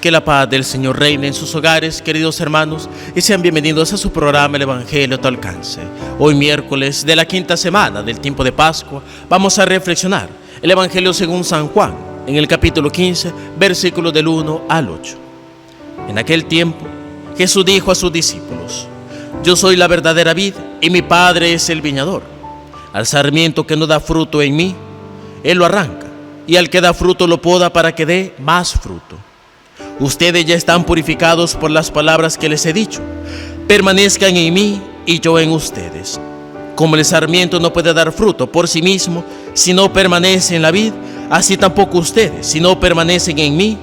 Que la paz del Señor reine en sus hogares, queridos hermanos, y sean bienvenidos a su programa El Evangelio a tu alcance. Hoy miércoles de la quinta semana del tiempo de Pascua, vamos a reflexionar el Evangelio según San Juan, en el capítulo 15, versículos del 1 al 8. En aquel tiempo, Jesús dijo a sus discípulos: Yo soy la verdadera vid y mi Padre es el viñador. Al sarmiento que no da fruto en mí, Él lo arranca, y al que da fruto lo poda para que dé más fruto. Ustedes ya están purificados por las palabras que les he dicho. Permanezcan en mí y yo en ustedes. Como el sarmiento no puede dar fruto por sí mismo si no permanece en la vid, así tampoco ustedes si no permanecen en mí.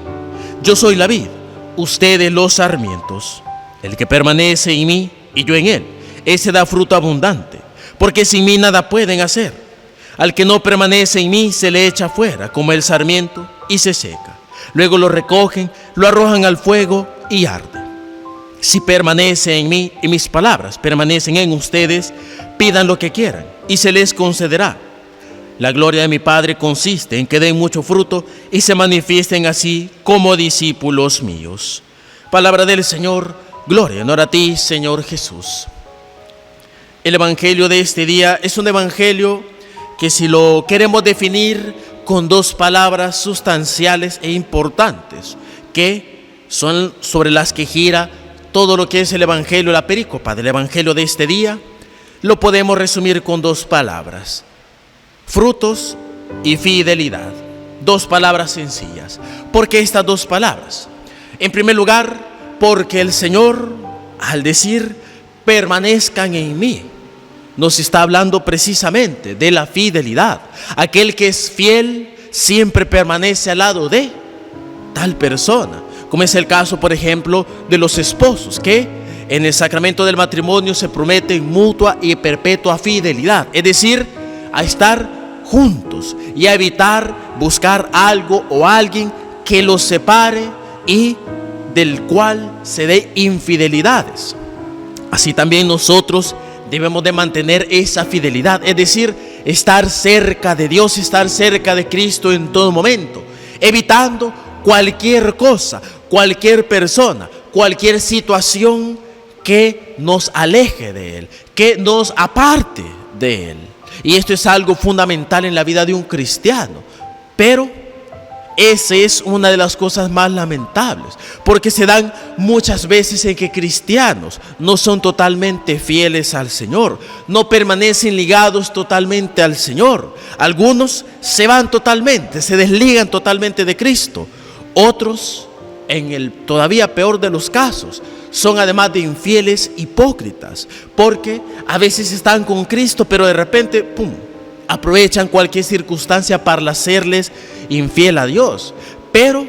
Yo soy la vid, ustedes los sarmientos. El que permanece en mí y yo en él, ese da fruto abundante, porque sin mí nada pueden hacer. Al que no permanece en mí se le echa fuera como el sarmiento y se seca. Luego lo recogen, lo arrojan al fuego y arde. Si permanece en mí y mis palabras permanecen en ustedes, pidan lo que quieran y se les concederá. La gloria de mi Padre consiste en que den mucho fruto y se manifiesten así como discípulos míos. Palabra del Señor, gloria y honor a ti, Señor Jesús. El Evangelio de este día es un Evangelio que, si lo queremos definir con dos palabras sustanciales e importantes, que son sobre las que gira todo lo que es el Evangelio, la perícopa del Evangelio de este día, lo podemos resumir con dos palabras: frutos y fidelidad. Dos palabras sencillas. ¿Por qué estas dos palabras? En primer lugar, porque el Señor, al decir permanezcan en mí, nos está hablando precisamente de la fidelidad. Aquel que es fiel siempre permanece al lado de tal persona, como es el caso, por ejemplo, de los esposos que en el sacramento del matrimonio se prometen mutua y perpetua fidelidad, es decir, a estar juntos y a evitar buscar algo o alguien que los separe y del cual se dé infidelidades. Así también nosotros debemos de mantener esa fidelidad, es decir, estar cerca de Dios, estar cerca de Cristo en todo momento, evitando cualquier cosa, cualquier persona, cualquier situación que nos aleje de Él, que nos aparte de Él. Y esto es algo fundamental en la vida de un cristiano, pero esa es una de las cosas más lamentables, porque se dan muchas veces en que cristianos no son totalmente fieles al Señor, no permanecen ligados totalmente al Señor. Algunos se van totalmente, se desligan totalmente de Cristo. Otros, en el todavía peor de los casos, son además de infieles hipócritas, porque a veces están con Cristo, pero de repente, ¡pum!, aprovechan cualquier circunstancia para hacerles infiel a Dios. Pero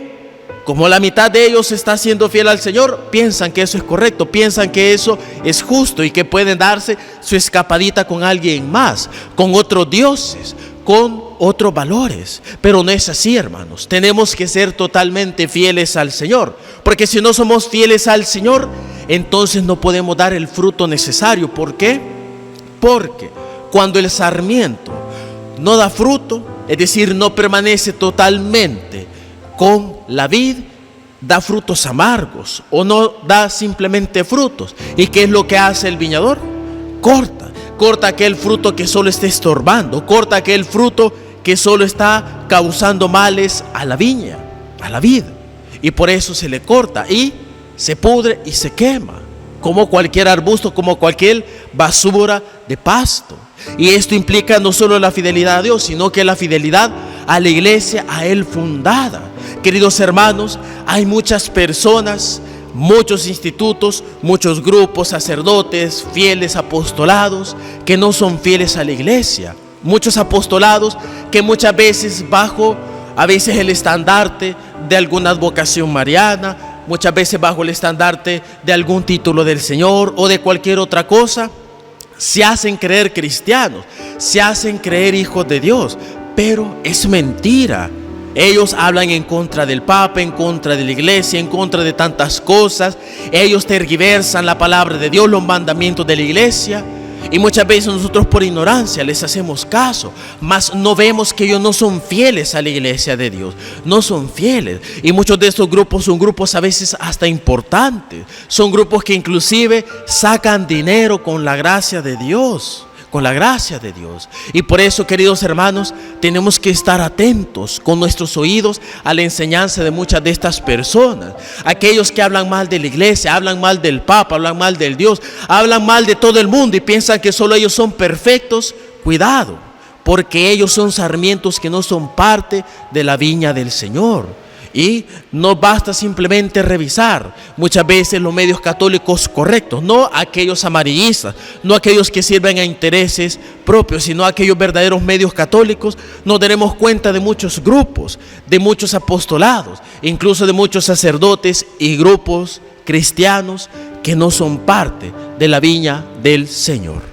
como la mitad de ellos está siendo fiel al Señor, piensan que eso es correcto, piensan que eso es justo y que pueden darse su escapadita con alguien más, con otros dioses, con otros valores. Pero no es así, hermanos. Tenemos que ser totalmente fieles al Señor, porque si no somos fieles al Señor, entonces no podemos dar el fruto necesario. ¿Por qué? Porque cuando el sarmiento no da fruto, es decir, no permanece totalmente con la vid, da frutos amargos o no da simplemente frutos. ¿Y qué es lo que hace el viñador? Corta aquel fruto que solo está estorbando, corta aquel fruto que solo está causando males a la viña, a la vid. Y por eso se le corta y se pudre y se quema, como cualquier arbusto, como cualquier basura de pasto. Y esto implica no solo la fidelidad a Dios, sino que la fidelidad a la iglesia, a Él fundada. Queridos hermanos, hay muchas personas, muchos institutos, muchos grupos, sacerdotes, fieles apostolados, que no son fieles a la iglesia. Muchos apostolados que muchas veces bajo, a veces el estandarte de alguna advocación mariana, muchas veces bajo el estandarte de algún título del Señor o de cualquier otra cosa, se hacen creer cristianos, se hacen creer hijos de Dios, pero es mentira. Ellos hablan en contra del Papa, en contra de la iglesia, en contra de tantas cosas. Ellos tergiversan la palabra de Dios, los mandamientos de la iglesia, Y muchas veces nosotros por ignorancia les hacemos caso, mas no vemos que ellos no son fieles a la iglesia de Dios, no son fieles. Y muchos de estos grupos son grupos a veces hasta importantes, son grupos que inclusive sacan dinero con la gracia de Dios. Con la gracia de Dios. Y por eso, queridos hermanos, tenemos que estar atentos con nuestros oídos a la enseñanza de muchas de estas personas. Aquellos que hablan mal de la iglesia, hablan mal del Papa, hablan mal del Dios, hablan mal de todo el mundo y piensan que solo ellos son perfectos. Cuidado, porque ellos son sarmientos que no son parte de la viña del Señor. Y no basta simplemente revisar muchas veces los medios católicos correctos, no aquellos amarillistas, no aquellos que sirven a intereses propios, sino aquellos verdaderos medios católicos. Nos daremos cuenta de muchos grupos, de muchos apostolados, incluso de muchos sacerdotes y grupos cristianos que no son parte de la viña del Señor.